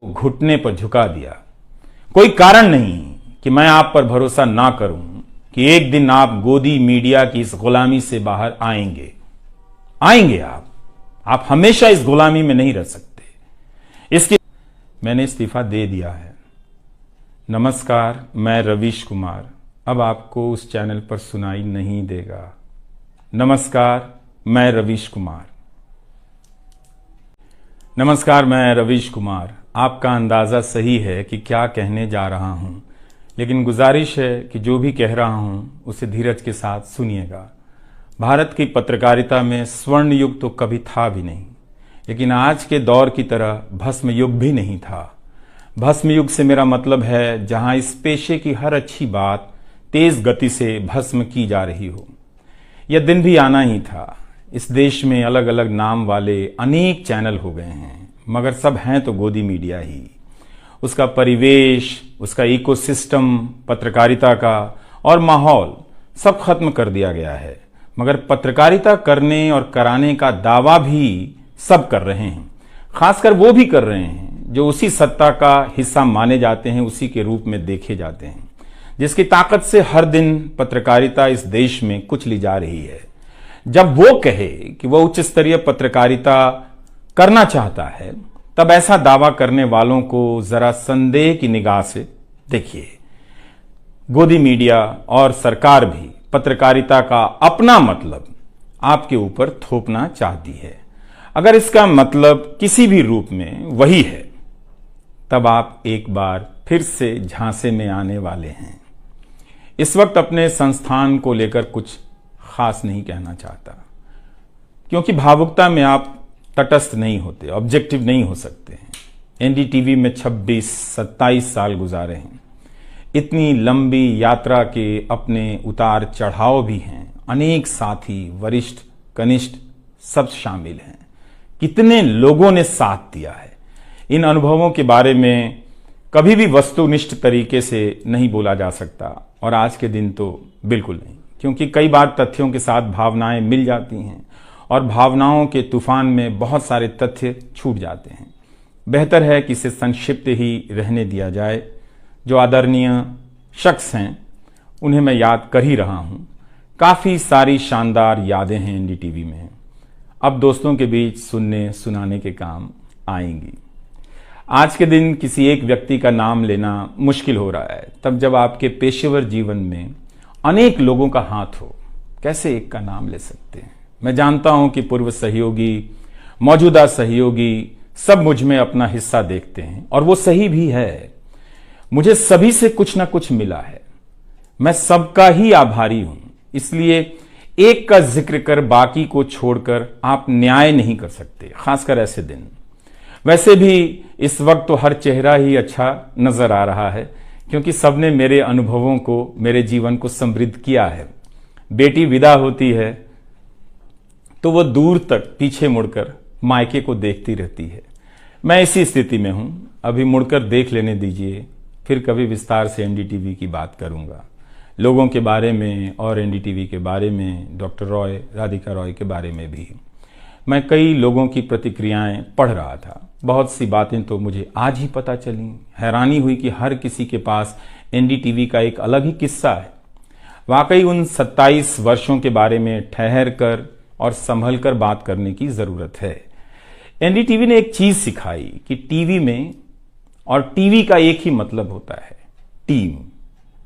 घुटने पर झुका दिया। कोई कारण नहीं कि मैं आप पर भरोसा ना करूं कि एक दिन आप गोदी मीडिया की इस गुलामी से बाहर आएंगे। आप हमेशा इस गुलामी में नहीं रह सकते। इसके मैंने इस्तीफा दे दिया है। नमस्कार, मैं रवीश कुमार अब आपको उस चैनल पर सुनाई नहीं देगा। नमस्कार, मैं रवीश कुमार। नमस्कार, मैं रवीश कुमार। आपका अंदाज़ा सही है कि क्या कहने जा रहा हूं, लेकिन गुजारिश है कि जो भी कह रहा हूं उसे धीरज के साथ सुनिएगा। भारत की पत्रकारिता में स्वर्ण युग तो कभी था भी नहीं, लेकिन आज के दौर की तरह भस्म युग भी नहीं था। भस्म युग से मेरा मतलब है जहां इस पेशे की हर अच्छी बात तेज गति से भस्म की जा रही हो। यह दिन भी आना ही था। इस देश में अलग अलग नाम वाले अनेक चैनल हो गए हैं, मगर सब हैं तो गोदी मीडिया ही। उसका परिवेश, उसका इकोसिस्टम, पत्रकारिता का और माहौल सब खत्म कर दिया गया है। मगर पत्रकारिता करने और कराने का दावा भी सब कर रहे हैं। खासकर वो भी कर रहे हैं जो उसी सत्ता का हिस्सा माने जाते हैं, उसी के रूप में देखे जाते हैं, जिसकी ताकत से हर दिन पत्रकारिता इस देश में कुचली जा रही है। जब वो कहे कि वो उच्च स्तरीय पत्रकारिता करना चाहता है, तब ऐसा दावा करने वालों को जरा संदेह की निगाह से देखिए। गोदी मीडिया और सरकार भी पत्रकारिता का अपना मतलब आपके ऊपर थोपना चाहती है। अगर इसका मतलब किसी भी रूप में वही है, तब आप एक बार फिर से झांसे में आने वाले हैं। इस वक्त अपने संस्थान को लेकर कुछ खास नहीं कहना चाहता, क्योंकि भावुकता में आप तटस्थ नहीं होते, ऑब्जेक्टिव नहीं हो सकते हैं। एनडीटीवी में 26-27 साल गुजारे हैं। इतनी लंबी यात्रा के अपने उतार चढ़ाव भी हैं। अनेक साथी, वरिष्ठ, कनिष्ठ सब शामिल हैं। कितने लोगों ने साथ दिया है। इन अनुभवों के बारे में कभी भी वस्तुनिष्ठ तरीके से नहीं बोला जा सकता, और आज के दिन तो बिल्कुल नहीं, क्योंकि कई बार तथ्यों के साथ भावनाएं मिल जाती हैं और भावनाओं के तूफान में बहुत सारे तथ्य छूट जाते हैं। बेहतर है कि इसे संक्षिप्त ही रहने दिया जाए। जो आदरणीय शख्स हैं उन्हें मैं याद कर ही रहा हूं। काफ़ी सारी शानदार यादें हैं एनडीटीवी में, अब दोस्तों के बीच सुनने सुनाने के काम आएंगी। आज के दिन किसी एक व्यक्ति का नाम लेना मुश्किल हो रहा है, तब जब आपके पेशेवर जीवन में अनेक लोगों का हाथ हो। कैसे एक का नाम ले सकते हैं? मैं जानता हूं कि पूर्व सहयोगी, मौजूदा सहयोगी सब मुझ में अपना हिस्सा देखते हैं, और वो सही भी है। मुझे सभी से कुछ ना कुछ मिला है। मैं सबका ही आभारी हूं। इसलिए एक का जिक्र कर बाकी को छोड़कर आप न्याय नहीं कर सकते, खासकर ऐसे दिन। वैसे भी इस वक्त तो हर चेहरा ही अच्छा नजर आ रहा है, क्योंकि सबने मेरे अनुभवों को, मेरे जीवन को समृद्ध किया है। बेटी विदा होती है तो वो दूर तक पीछे मुड़कर मायके को देखती रहती है। मैं इसी स्थिति में हूं। अभी मुड़कर देख लेने दीजिए, फिर कभी विस्तार से एनडीटीवी की बात करूंगा, लोगों के बारे में और एनडीटीवी के बारे में, डॉक्टर रॉय, राधिका रॉय के बारे में भी। मैं कई लोगों की प्रतिक्रियाएं पढ़ रहा था। बहुत सी बातें तो मुझे आज ही पता चली। हैरानी हुई कि हर किसी के पास एनडीटीवी का एक अलग ही किस्सा है। वाकई उन 27 वर्षों के बारे में ठहर कर और संभल कर बात करने की जरूरत है। एनडीटीवी ने एक चीज सिखाई कि टीवी में और टीवी का एक ही मतलब होता है, टीम।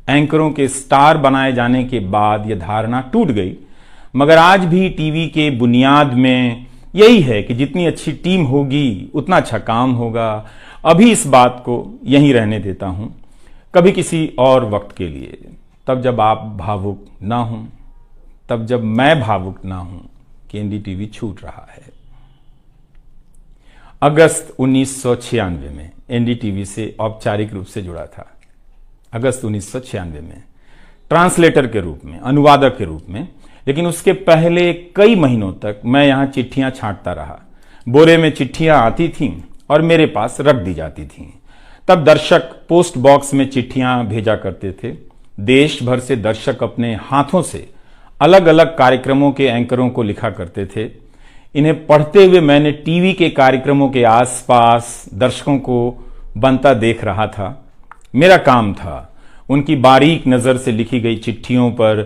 एंकरों के स्टार बनाए जाने के बाद यह धारणा टूट गई, मगर आज भी टीवी के बुनियाद में यही है कि जितनी अच्छी टीम होगी उतना अच्छा काम होगा। अभी इस बात को यहीं रहने देता हूं, कभी किसी और वक्त के लिए, तब जब आप भावुक ना हों, तब जब मैं भावुक ना हूं कि एनडीटीवी छूट रहा है। अगस्त 1996 में एनडीटीवी से औपचारिक रूप से जुड़ा था। अगस्त 1996 में ट्रांसलेटर के रूप में, अनुवादक के रूप में। लेकिन उसके पहले कई महीनों तक मैं यहां चिट्ठियां छांटता रहा। बोरे में चिट्ठियां आती थीं और मेरे पास रख दी जाती थीं। तब दर्शक पोस्ट बॉक्स में चिट्ठियां भेजा करते थे। देश भर से दर्शक अपने हाथों से अलग अलग कार्यक्रमों के एंकरों को लिखा करते थे। इन्हें पढ़ते हुए मैंने टीवी के कार्यक्रमों के आसपास दर्शकों को बनता देख रहा था। मेरा काम था उनकी बारीक नजर से लिखी गई चिट्ठियों पर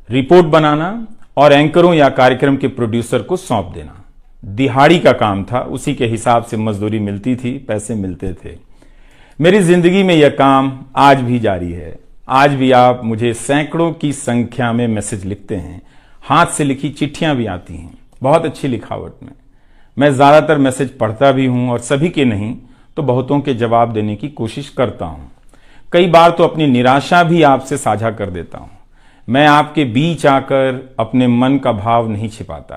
रिपोर्ट बनाना और एंकरों या कार्यक्रम के प्रोड्यूसर को सौंप देना। दिहाड़ी का काम था, उसी के हिसाब से मजदूरी मिलती थी, पैसे मिलते थे। मेरी जिंदगी में यह काम आज भी जारी है। आज भी आप मुझे सैकड़ों की संख्या में मैसेज लिखते हैं, हाथ से लिखी चिट्ठियां भी आती हैं, बहुत अच्छी लिखावट में। मैं ज्यादातर मैसेज पढ़ता भी हूं और सभी के नहीं तो बहुतों के जवाब देने की कोशिश करता हूं। कई बार तो अपनी निराशा भी आपसे साझा कर देता हूं। मैं आपके बीच आकर अपने मन का भाव नहीं छिपाता,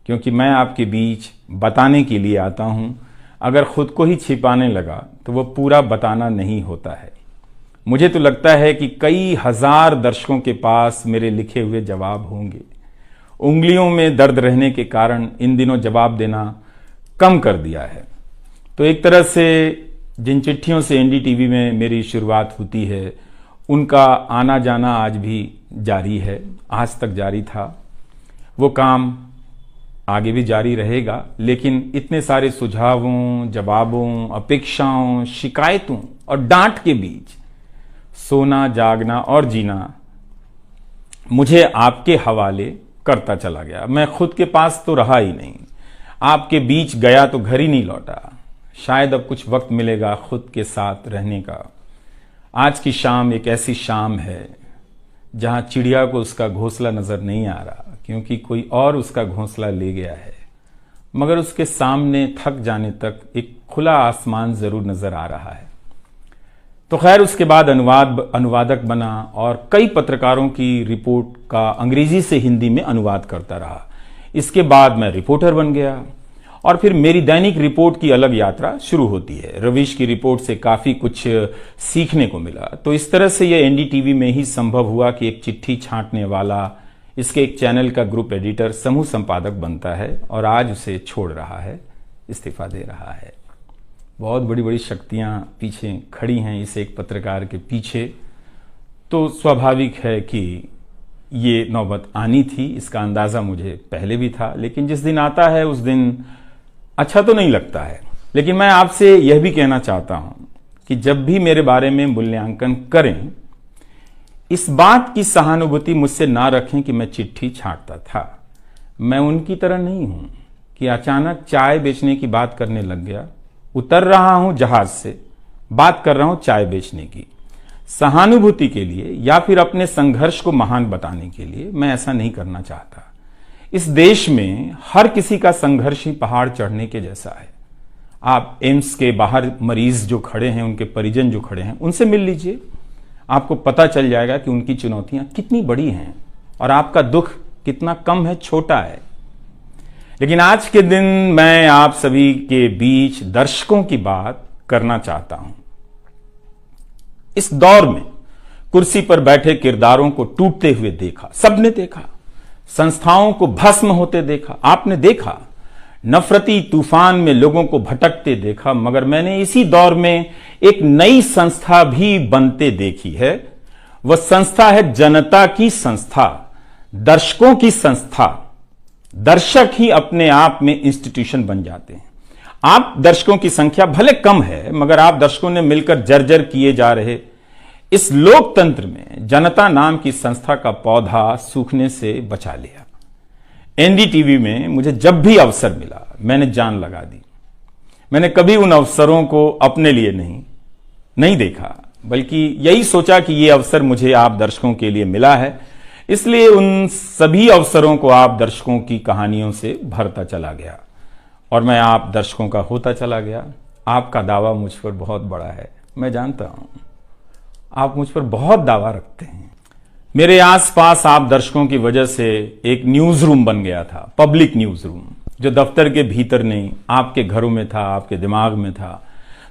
क्योंकि मैं आपके बीच बताने के लिए आता हूं। अगर खुद को ही छिपाने लगा तो वह पूरा बताना नहीं होता है। मुझे तो लगता है कि कई हजार दर्शकों के पास मेरे लिखे हुए जवाब होंगे। उंगलियों में दर्द रहने के कारण इन दिनों जवाब देना कम कर दिया है। तो एक तरह से जिन चिट्ठियों से एनडीटीवी में मेरी शुरुआत होती है, उनका आना जाना आज भी जारी है, आज तक जारी था। वो काम आगे भी जारी रहेगा, लेकिन इतने सारे सुझावों, जवाबों, अपेक्षाओं, शिकायतों और डांट के बीच सोना, जागना और जीना मुझे आपके हवाले करता चला गया। मैं खुद के पास तो रहा ही नहीं, आपके बीच गया तो घर ही नहीं लौटा। शायद अब कुछ वक्त मिलेगा खुद के साथ रहने का। आज की शाम एक ऐसी शाम है जहां चिड़िया को उसका घोंसला नजर नहीं आ रहा, क्योंकि कोई और उसका घोंसला ले गया है। मगर उसके सामने थक जाने तक एक खुला आसमान जरूर नजर आ रहा है। तो खैर, उसके बाद अनुवादक बना और कई पत्रकारों की रिपोर्ट का अंग्रेजी से हिंदी में अनुवाद करता रहा। इसके बाद मैं रिपोर्टर बन गया और फिर मेरी दैनिक रिपोर्ट की अलग यात्रा शुरू होती है। रवीश की रिपोर्ट से काफी कुछ सीखने को मिला। तो इस तरह से यह एनडीटीवी में ही संभव हुआ कि एक चिट्ठी छांटने वाला इसके एक चैनल का ग्रुप एडिटर समूह संपादक बनता है और आज उसे छोड़ रहा है, इस्तीफा दे रहा है। बहुत बड़ी बड़ी शक्तियां पीछे खड़ी हैं इस एक पत्रकार के पीछे। तो स्वाभाविक है कि ये नौबत आनी थी, इसका अंदाजा मुझे पहले भी था। लेकिन जिस दिन आता है उस दिन अच्छा तो नहीं लगता है। लेकिन मैं आपसे यह भी कहना चाहता हूं कि जब भी मेरे बारे में मूल्यांकन करें, इस बात की सहानुभूति मुझसे ना रखें कि मैं चिट्ठी छांटता था। मैं उनकी तरह नहीं हूं कि अचानक चाय बेचने की बात करने लग गया। उतर रहा हूं जहाज से, बात कर रहा हूं चाय बेचने की। सहानुभूति के लिए या फिर अपने संघर्ष को महान बताने के लिए मैं ऐसा नहीं करना चाहता। इस देश में हर किसी का संघर्ष ही पहाड़ चढ़ने के जैसा है। आप एम्स के बाहर मरीज जो खड़े हैं, उनके परिजन जो खड़े हैं, उनसे मिल लीजिए। आपको पता चल जाएगा कि उनकी चुनौतियां कितनी बड़ी हैं और आपका दुख कितना कम है, छोटा है। लेकिन आज के दिन मैं आप सभी के बीच दर्शकों की बात करना चाहता हूं। इस दौर में कुर्सी पर बैठे किरदारों को टूटते हुए देखा, सबने देखा। संस्थाओं को भस्म होते देखा, आपने देखा। नफरती तूफान में लोगों को भटकते देखा। मगर मैंने इसी दौर में एक नई संस्था भी बनते देखी है। वह संस्था है जनता की संस्था, दर्शकों की संस्था। दर्शक ही अपने आप में इंस्टीट्यूशन बन जाते हैं। आप दर्शकों की संख्या भले कम है, मगर आप दर्शकों ने मिलकर जर्जर किए जा रहे इस लोकतंत्र में जनता नाम की संस्था का पौधा सूखने से बचा लिया। एनडीटीवी में मुझे जब भी अवसर मिला मैंने जान लगा दी। मैंने कभी उन अवसरों को अपने लिए नहीं देखा, बल्कि यही सोचा कि यह अवसर मुझे आप दर्शकों के लिए मिला है, इसलिए उन सभी अवसरों को आप दर्शकों की कहानियों से भरता चला गया और मैं आप दर्शकों का होता चला गया। आपका दावा मुझ पर बहुत बड़ा है, मैं जानता हूं। आप मुझ पर बहुत दावा रखते हैं। मेरे आसपास आप दर्शकों की वजह से एक न्यूज रूम बन गया था, पब्लिक न्यूज रूम, जो दफ्तर के भीतर नहीं, आपके घरों में था, आपके दिमाग में था।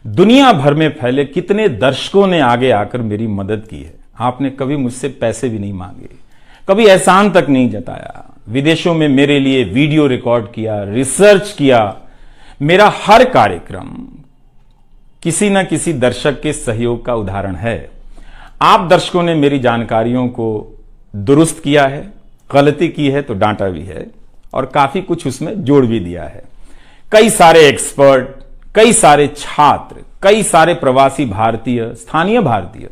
दुनिया भर में फैले कितने दर्शकों ने आगे आकर मेरी मदद की है। आपने कभी मुझसे पैसे भी नहीं मांगे, कभी एहसान तक नहीं जताया। विदेशों में मेरे लिए वीडियो रिकॉर्ड किया, रिसर्च किया। मेरा हर कार्यक्रम किसी न किसी दर्शक के सहयोग का उदाहरण है। आप दर्शकों ने मेरी जानकारियों को दुरुस्त किया है, गलती की है तो डांटा भी है और काफी कुछ उसमें जोड़ भी दिया है। कई सारे एक्सपर्ट, कई सारे छात्र, कई सारे प्रवासी भारतीय, स्थानीय भारतीय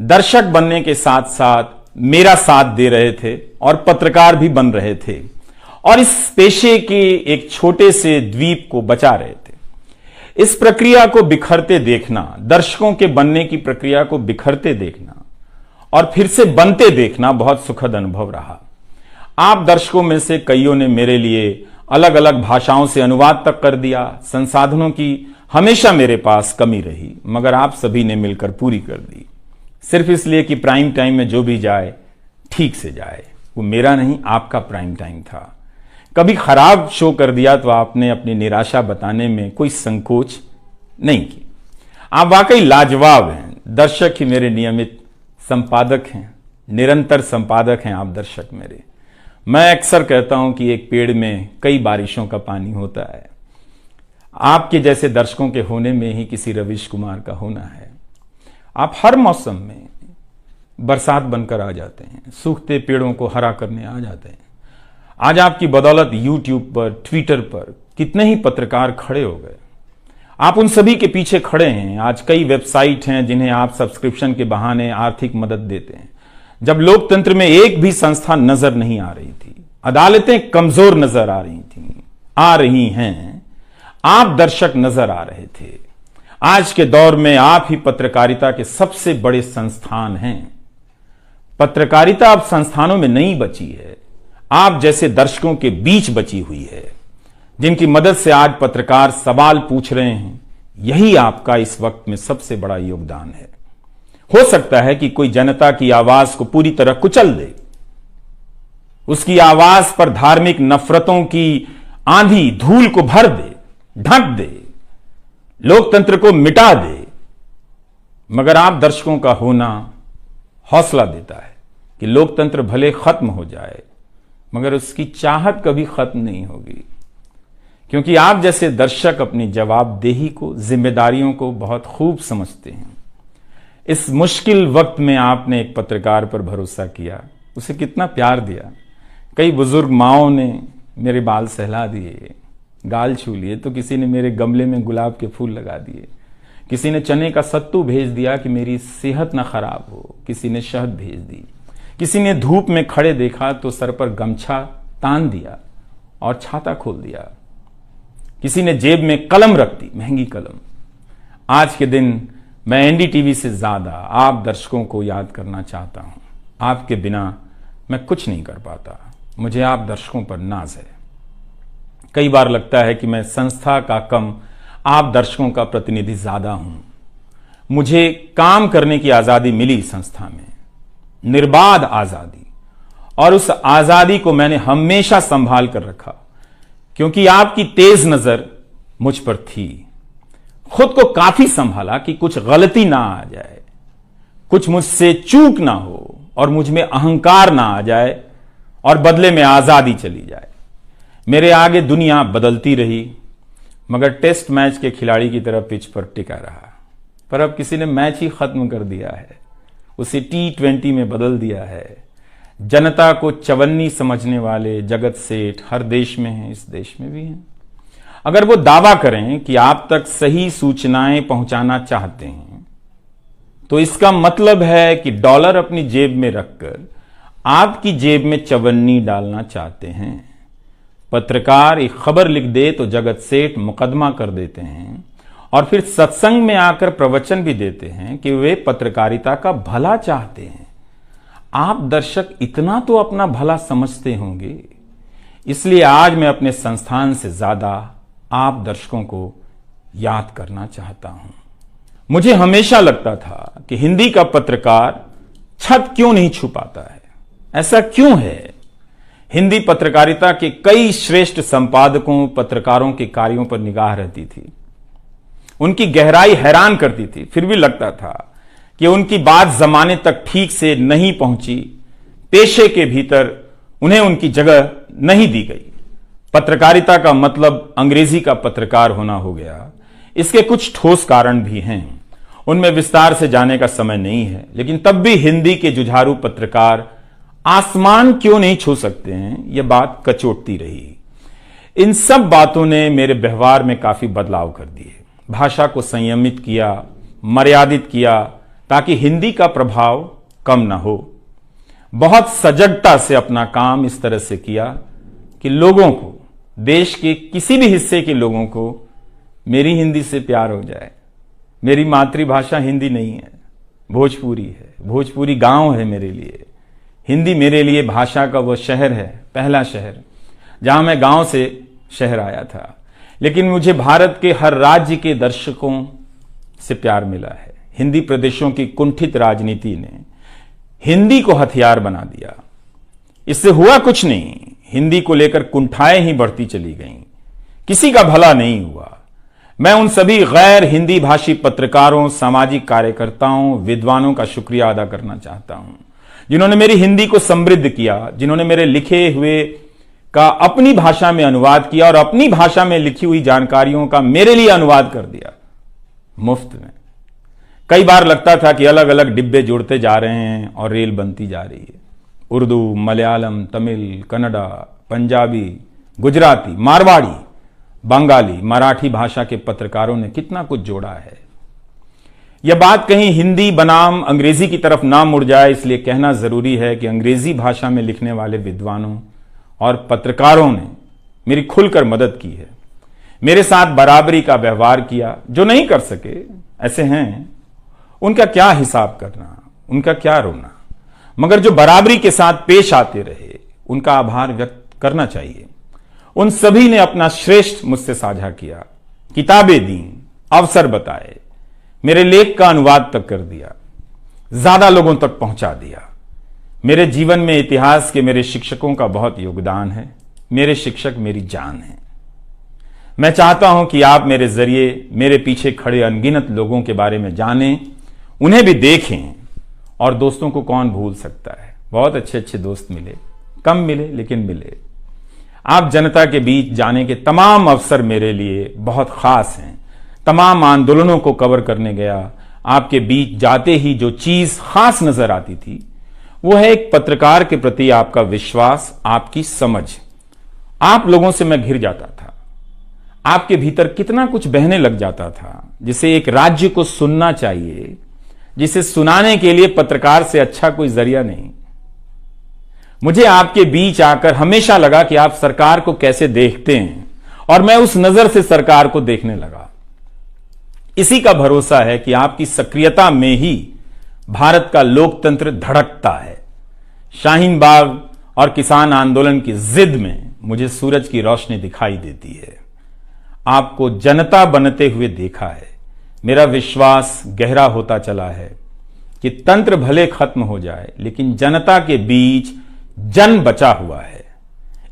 दर्शक बनने के साथ साथ मेरा साथ दे रहे थे और पत्रकार भी बन रहे थे और इस पेशे के एक छोटे से द्वीप को बचा रहे थे। इस प्रक्रिया को बिखरते देखना, दर्शकों के बनने की प्रक्रिया को बिखरते देखना और फिर से बनते देखना बहुत सुखद अनुभव रहा। आप दर्शकों में से कईयों ने मेरे लिए अलग अलग भाषाओं से अनुवाद तक कर दिया। संसाधनों की हमेशा मेरे पास कमी रही, मगर आप सभी ने मिलकर पूरी कर दी, सिर्फ इसलिए कि प्राइम टाइम में जो भी जाए ठीक से जाए। वो मेरा नहीं, आपका प्राइम टाइम था। कभी खराब शो कर दिया तो आपने अपनी निराशा बताने में कोई संकोच नहीं की। आप वाकई लाजवाब हैं। दर्शक ही मेरे नियमित संपादक हैं, निरंतर संपादक हैं आप दर्शक मेरे। मैं अक्सर कहता हूं कि एक पेड़ में कई बारिशों का पानी होता है। आपके जैसे दर्शकों के होने में ही किसी रवीश कुमार का होना है। आप हर मौसम में बरसात बनकर आ जाते हैं, सूखते पेड़ों को हरा करने आ जाते हैं। आज आपकी बदौलत यूट्यूब पर, ट्विटर पर कितने ही पत्रकार खड़े हो गए। आप उन सभी के पीछे खड़े हैं। आज कई वेबसाइट हैं जिन्हें आप सब्सक्रिप्शन के बहाने आर्थिक मदद देते हैं। जब लोकतंत्र में एक भी संस्था नजर नहीं आ रही थी, अदालतें कमजोर नजर आ रही थी, आ रही हैं, आप दर्शक नजर आ रहे थे। आज के दौर में आप ही पत्रकारिता के सबसे बड़े संस्थान हैं। पत्रकारिता अब संस्थानों में नहीं बची है, आप जैसे दर्शकों के बीच बची हुई है, जिनकी मदद से आज पत्रकार सवाल पूछ रहे हैं। यही आपका इस वक्त में सबसे बड़ा योगदान है। हो सकता है कि कोई जनता की आवाज को पूरी तरह कुचल दे, उसकी आवाज पर धार्मिक नफरतों की आंधी धूल को भर दे, ढक दे, लोकतंत्र को मिटा दे, मगर आप दर्शकों का होना हौसला देता है कि लोकतंत्र भले खत्म हो जाए मगर उसकी चाहत कभी खत्म नहीं होगी, क्योंकि आप जैसे दर्शक अपनी जवाबदेही को, जिम्मेदारियों को बहुत खूब समझते हैं। इस मुश्किल वक्त में आपने एक पत्रकार पर भरोसा किया, उसे कितना प्यार दिया। कई बुजुर्ग माओं ने मेरे बाल सहला दिए, गाल छू लिए, तो किसी ने मेरे गमले में गुलाब के फूल लगा दिए, किसी ने चने का सत्तू भेज दिया कि मेरी सेहत ना खराब हो, किसी ने शहद भेज दी, किसी ने धूप में खड़े देखा तो सर पर गमछा तान दिया और छाता खोल दिया, किसी ने जेब में कलम रख दी, महंगी कलम। आज के दिन मैं एनडीटीवी से ज्यादा आप दर्शकों को याद करना चाहता हूं। आपके बिना मैं कुछ नहीं कर पाता। मुझे आप दर्शकों पर नाज है। कई बार लगता है कि मैं संस्था का कम, आप दर्शकों का प्रतिनिधि ज्यादा हूं। मुझे काम करने की आजादी मिली संस्था में, निर्बाध आजादी, और उस आजादी को मैंने हमेशा संभाल कर रखा, क्योंकि आपकी तेज नजर मुझ पर थी। खुद को काफी संभाला कि कुछ गलती ना आ जाए, कुछ मुझसे चूक ना हो और मुझ में अहंकार ना आ जाए और बदले में आजादी चली जाए। मेरे आगे दुनिया बदलती रही, मगर टेस्ट मैच के खिलाड़ी की तरह पिच पर टिका रहा। पर अब किसी ने मैच ही खत्म कर दिया है, उसे T20 में बदल दिया है। जनता को चवन्नी समझने वाले जगत सेठ हर देश में हैं, इस देश में भी हैं। अगर वो दावा करें कि आप तक सही सूचनाएं पहुंचाना चाहते हैं, तो इसका मतलब है कि डॉलर अपनी जेब में रखकर आपकी जेब में चवन्नी डालना चाहते हैं। पत्रकार एक खबर लिख दे तो जगत सेठ मुकदमा कर देते हैं और फिर सत्संग में आकर प्रवचन भी देते हैं कि वे पत्रकारिता का भला चाहते हैं। आप दर्शक इतना तो अपना भला समझते होंगे। इसलिए आज मैं अपने संस्थान से ज्यादा आप दर्शकों को याद करना चाहता हूं। मुझे हमेशा लगता था कि हिंदी का पत्रकार छत क्यों नहीं छुपाता है। ऐसा क्यों है? हिंदी पत्रकारिता के कई श्रेष्ठ संपादकों, पत्रकारों के कार्यों पर निगाह रहती थी। उनकी गहराई हैरान करती थी, फिर भी लगता था कि उनकी बात जमाने तक ठीक से नहीं पहुंची, पेशे के भीतर उन्हें उनकी जगह नहीं दी गई। पत्रकारिता का मतलब अंग्रेजी का पत्रकार होना हो गया। इसके कुछ ठोस कारण भी हैं, उनमें विस्तार से जाने का समय नहीं है, लेकिन तब भी हिंदी के जुझारू पत्रकार आसमान क्यों नहीं छू सकते हैं, यह बात कचोटती रही। इन सब बातों ने मेरे व्यवहार में काफी बदलाव कर दिए। भाषा को संयमित किया, मर्यादित किया, ताकि हिंदी का प्रभाव कम ना हो। बहुत सजगता से अपना काम इस तरह से किया कि लोगों को, देश के किसी भी हिस्से के लोगों को मेरी हिंदी से प्यार हो जाए। मेरी मातृभाषा हिंदी नहीं है, भोजपुरी है। भोजपुरी गांव है मेरे लिए। हिंदी मेरे लिए भाषा का वो शहर है, पहला शहर जहां मैं गांव से शहर आया था। लेकिन मुझे भारत के हर राज्य के दर्शकों से प्यार मिला है। हिंदी प्रदेशों की कुंठित राजनीति ने हिंदी को हथियार बना दिया। इससे हुआ कुछ नहीं, हिंदी को लेकर कुंठाएं ही बढ़ती चली गईं, किसी का भला नहीं हुआ। मैं उन सभी गैर हिंदी भाषी पत्रकारों, सामाजिक कार्यकर्ताओं, विद्वानों का शुक्रिया अदा करना चाहता हूं, जिन्होंने मेरी हिंदी को समृद्ध किया, जिन्होंने मेरे लिखे हुए का अपनी भाषा में अनुवाद किया और अपनी भाषा में लिखी हुई जानकारियों का मेरे लिए अनुवाद कर दिया मुफ्त में। कई बार लगता था कि अलग अलग डिब्बे जुड़ते जा रहे हैं और रेल बनती जा रही है। उर्दू, मलयालम, तमिल, कन्नड़ा, पंजाबी, गुजराती, मारवाड़ी, बंगाली, मराठी भाषा के पत्रकारों ने कितना कुछ जोड़ा है। यह बात कहीं हिंदी बनाम अंग्रेजी की तरफ ना मुड़ जाए, इसलिए कहना जरूरी है कि अंग्रेजी भाषा में लिखने वाले विद्वानों और पत्रकारों ने मेरी खुलकर मदद की है, मेरे साथ बराबरी का व्यवहार किया। जो नहीं कर सके, ऐसे हैं, उनका क्या हिसाब करना, उनका क्या रोना, मगर जो बराबरी के साथ पेश आते रहे, उनका आभार व्यक्त करना चाहिए। उन सभी ने अपना श्रेष्ठ मुझसे साझा किया, किताबें दी, अवसर बताए, मेरे लेख का अनुवाद तक कर दिया, ज्यादा लोगों तक पहुंचा दिया। मेरे जीवन में इतिहास के मेरे शिक्षकों का बहुत योगदान है। मेरे शिक्षक मेरी जान है। मैं चाहता हूं कि आप मेरे जरिए मेरे पीछे खड़े अनगिनत लोगों के बारे में जानें, उन्हें भी देखें। और दोस्तों को कौन भूल सकता है, बहुत अच्छे अच्छे दोस्त मिले, कम मिले लेकिन मिले। आप जनता के बीच जाने के तमाम अवसर मेरे लिए बहुत खास हैं। तमाम आंदोलनों को कवर करने गया, आपके बीच जाते ही जो चीज खास नजर आती थी वो है एक पत्रकार के प्रति आपका विश्वास, आपकी समझ। आप लोगों से मैं घिर जाता था। आपके भीतर कितना कुछ बहने लग जाता था, जिसे एक राज्य को सुनना चाहिए, जिसे सुनाने के लिए पत्रकार से अच्छा कोई जरिया नहीं। मुझे आपके बीच आकर हमेशा लगा कि आप सरकार को कैसे देखते हैं, और मैं उस नजर से सरकार को देखने लगा। इसी का भरोसा है कि आपकी सक्रियता में ही भारत का लोकतंत्र धड़कता है। शाहीन बाग और किसान आंदोलन की जिद में मुझे सूरज की रोशनी दिखाई देती है। आपको जनता बनते हुए देखा है। मेरा विश्वास गहरा होता चला है कि तंत्र भले खत्म हो जाए, लेकिन जनता के बीच जन बचा हुआ है।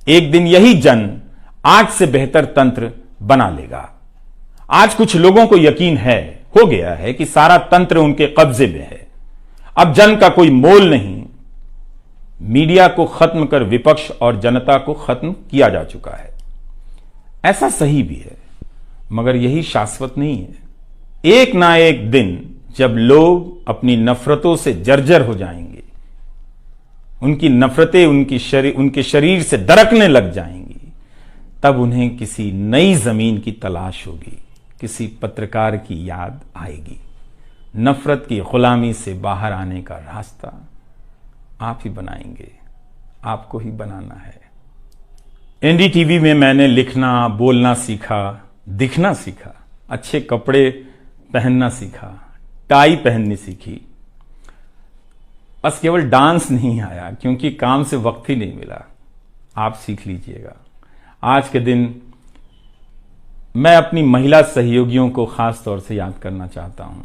एक दिन यही जन आज से बेहतर तंत्र बना लेगा। आज कुछ लोगों को यकीन हो गया है कि सारा तंत्र उनके कब्जे में है। अब जन का कोई मोल नहीं। मीडिया को खत्म कर विपक्ष और जनता को खत्म किया जा चुका है। ऐसा सही भी है, मगर यही शाश्वत नहीं है। एक ना एक दिन जब लोग अपनी नफरतों से जर्जर हो जाएंगे, उनकी नफरतें उनके शरीर से दरकने लग जाएंगी, तब उन्हें किसी नई जमीन की तलाश होगी, किसी पत्रकार की याद आएगी। नफरत की गुलामी से बाहर आने का रास्ता आप ही बनाएंगे, आपको ही बनाना है। एनडीटीवी में मैंने लिखना, बोलना सीखा, दिखना सीखा, अच्छे कपड़े पहनना सीखा, टाई पहननी सीखी। बस केवल डांस नहीं आया, क्योंकि काम से वक्त ही नहीं मिला। आप सीख लीजिएगा। आज के दिन मैं अपनी महिला सहयोगियों को खास तौर से याद करना चाहता हूं।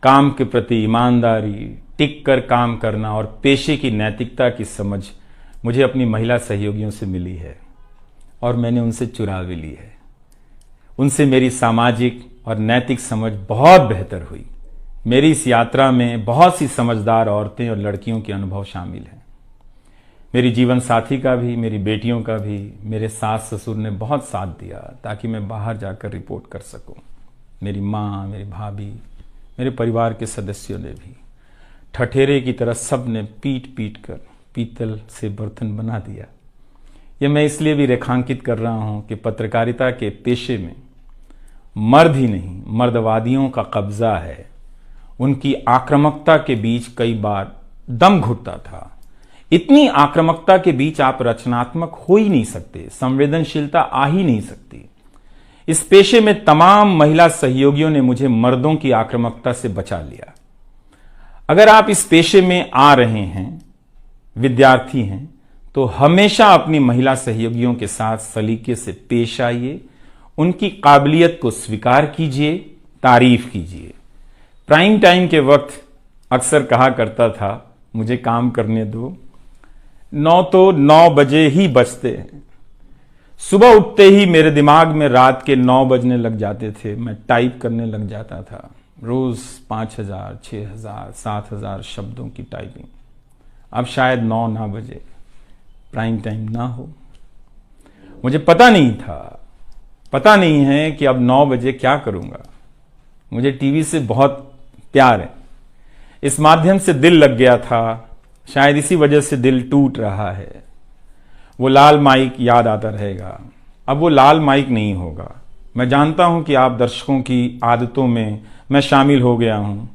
काम के प्रति ईमानदारी, टिक कर काम करना और पेशे की नैतिकता की समझ मुझे अपनी महिला सहयोगियों से मिली है, और मैंने उनसे चुरा भी ली है। उनसे मेरी सामाजिक और नैतिक समझ बहुत बेहतर हुई। मेरी इस यात्रा में बहुत सी समझदार औरतें और लड़कियों के अनुभव शामिल हैं। मेरी जीवन साथी का भी, मेरी बेटियों का भी, मेरे सास ससुर ने बहुत साथ दिया ताकि मैं बाहर जाकर रिपोर्ट कर सकूं। मेरी माँ, मेरी भाभी, मेरे परिवार के सदस्यों ने भी ठठेरे की तरह सब ने पीट पीट कर पीतल से बर्तन बना दिया। यह मैं इसलिए भी रेखांकित कर रहा हूं कि पत्रकारिता के पेशे में मर्द ही नहीं, मर्दवादियों का कब्जा है। उनकी आक्रामकता के बीच कई बार दम घुटता था। इतनी आक्रामकता के बीच आप रचनात्मक हो ही नहीं सकते, संवेदनशीलता आ ही नहीं सकती। इस पेशे में तमाम महिला सहयोगियों ने मुझे मर्दों की आक्रामकता से बचा लिया। अगर आप इस पेशे में आ रहे हैं, विद्यार्थी हैं, तो हमेशा अपनी महिला सहयोगियों के साथ सलीके से पेश आइए, उनकी काबिलियत को स्वीकार कीजिए, तारीफ कीजिए। प्राइम टाइम के वक्त अक्सर कहा करता था, मुझे काम करने दो, 9 तो 9 बजे ही बजते हैं। सुबह उठते ही मेरे दिमाग में रात के 9 बजने लग जाते थे। मैं टाइप करने लग जाता था, रोज 5000, 6000, 7000 शब्दों की टाइपिंग। अब शायद 9 ना बजे, प्राइम टाइम ना हो। मुझे पता नहीं है कि अब 9 बजे क्या करूंगा। मुझे टीवी से बहुत प्यार है, इस माध्यम से दिल लग गया था, शायद इसी वजह से दिल टूट रहा है। वो लाल माइक याद आता रहेगा। अब वो लाल माइक नहीं होगा। मैं जानता हूं कि आप दर्शकों की आदतों में मैं शामिल हो गया हूं।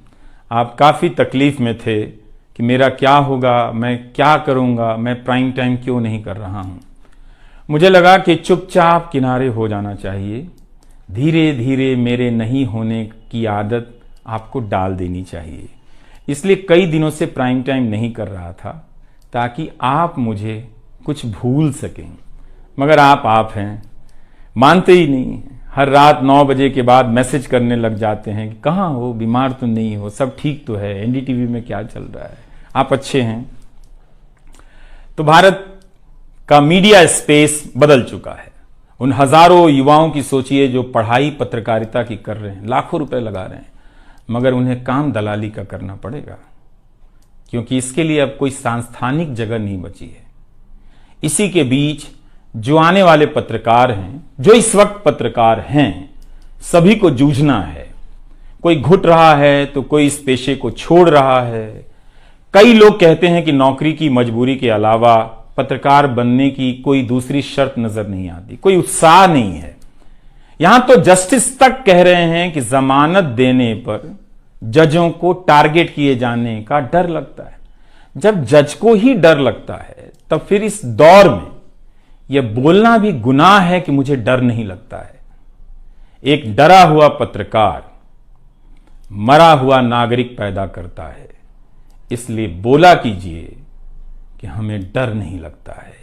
आप काफी तकलीफ में थे कि मेरा क्या होगा, मैं क्या करूंगा, मैं प्राइम टाइम क्यों नहीं कर रहा हूं। मुझे लगा कि चुपचाप किनारे हो जाना चाहिए। धीरे धीरे मेरे नहीं होने की आदत आपको डाल देनी चाहिए। इसलिए कई दिनों से प्राइम टाइम नहीं कर रहा था, ताकि आप मुझे कुछ भूल सकें। मगर आप हैं, मानते ही नहीं। हर रात 9 बजे के बाद मैसेज करने लग जाते हैं कि कहाँ हो, बीमार तो नहीं हो, सब ठीक तो है, एनडीटीवी में क्या चल रहा है, आप अच्छे हैं। तो भारत का मीडिया स्पेस बदल चुका है। उन हजारों युवाओं की सोचिए जो पढ़ाई पत्रकारिता की कर रहे हैं, लाखों रुपए लगा रहे हैं, मगर उन्हें काम दलाली का करना पड़ेगा, क्योंकि इसके लिए अब कोई सांस्थानिक जगह नहीं बची है। इसी के बीच जो आने वाले पत्रकार हैं, जो इस वक्त पत्रकार हैं, सभी को जूझना है। कोई घुट रहा है तो कोई इस पेशे को छोड़ रहा है। कई लोग कहते हैं कि नौकरी की मजबूरी के अलावा पत्रकार बनने की कोई दूसरी शर्त नजर नहीं आती, कोई उत्साह नहीं है। यहां तो जस्टिस तक कह रहे हैं कि जमानत देने पर जजों को टारगेट किए जाने का डर लगता है। जब जज को ही डर लगता है, तब फिर इस दौर में यह बोलना भी गुनाह है कि मुझे डर नहीं लगता है। एक डरा हुआ पत्रकार मरा हुआ नागरिक पैदा करता है। इसलिए बोला कीजिए कि हमें डर नहीं लगता है।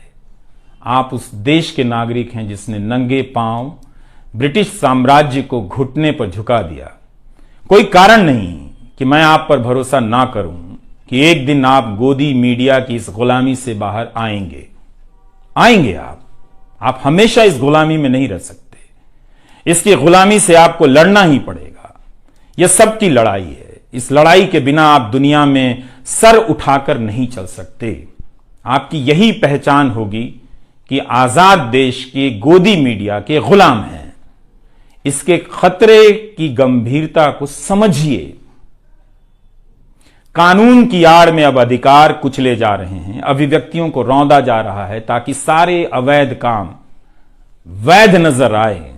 आप उस देश के नागरिक हैं जिसने नंगे पांव ब्रिटिश साम्राज्य को घुटने पर झुका दिया। कोई कारण नहीं कि मैं आप पर भरोसा ना करूं कि एक दिन आप गोदी मीडिया की इस गुलामी से बाहर आएंगे। आप हमेशा इस गुलामी में नहीं रह सकते। इसकी गुलामी से आपको लड़ना ही पड़ेगा। यह सबकी लड़ाई है। इस लड़ाई के बिना आप दुनिया में सर उठाकर नहीं चल सकते। आपकी यही पहचान होगी कि आजाद देश के गोदी मीडिया के गुलाम हैं। इसके खतरे की गंभीरता को समझिए। कानून की आड़ में अब अधिकार कुचले जा रहे हैं, अभिव्यक्तियों को रौंदा जा रहा है, ताकि सारे अवैध काम वैध नजर आए।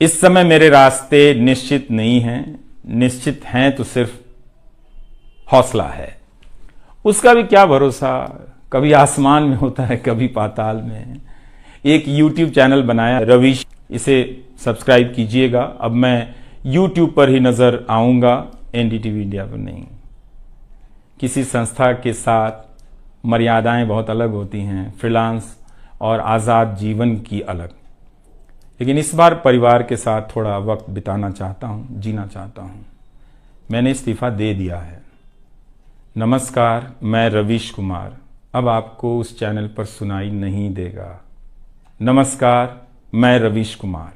इस समय मेरे रास्ते निश्चित नहीं हैं। निश्चित हैं तो सिर्फ हौसला है। उसका भी क्या भरोसा, कभी आसमान में होता है, कभी पाताल में। एक YouTube चैनल बनाया रवीश, इसे सब्सक्राइब कीजिएगा। अब मैं YouTube पर ही नजर आऊंगा, एनडीटीवी इंडिया पर नहीं। किसी संस्था के साथ मर्यादाएं बहुत अलग होती हैं, फ्रीलांस और आज़ाद जीवन की अलग। लेकिन इस बार परिवार के साथ थोड़ा वक्त बिताना चाहता हूं, जीना चाहता हूं। मैंने इस्तीफा दे दिया है। नमस्कार, मैं रवीश कुमार अब आपको उस चैनल पर सुनाई नहीं देगा। नमस्कार, मैं रवीश कुमार।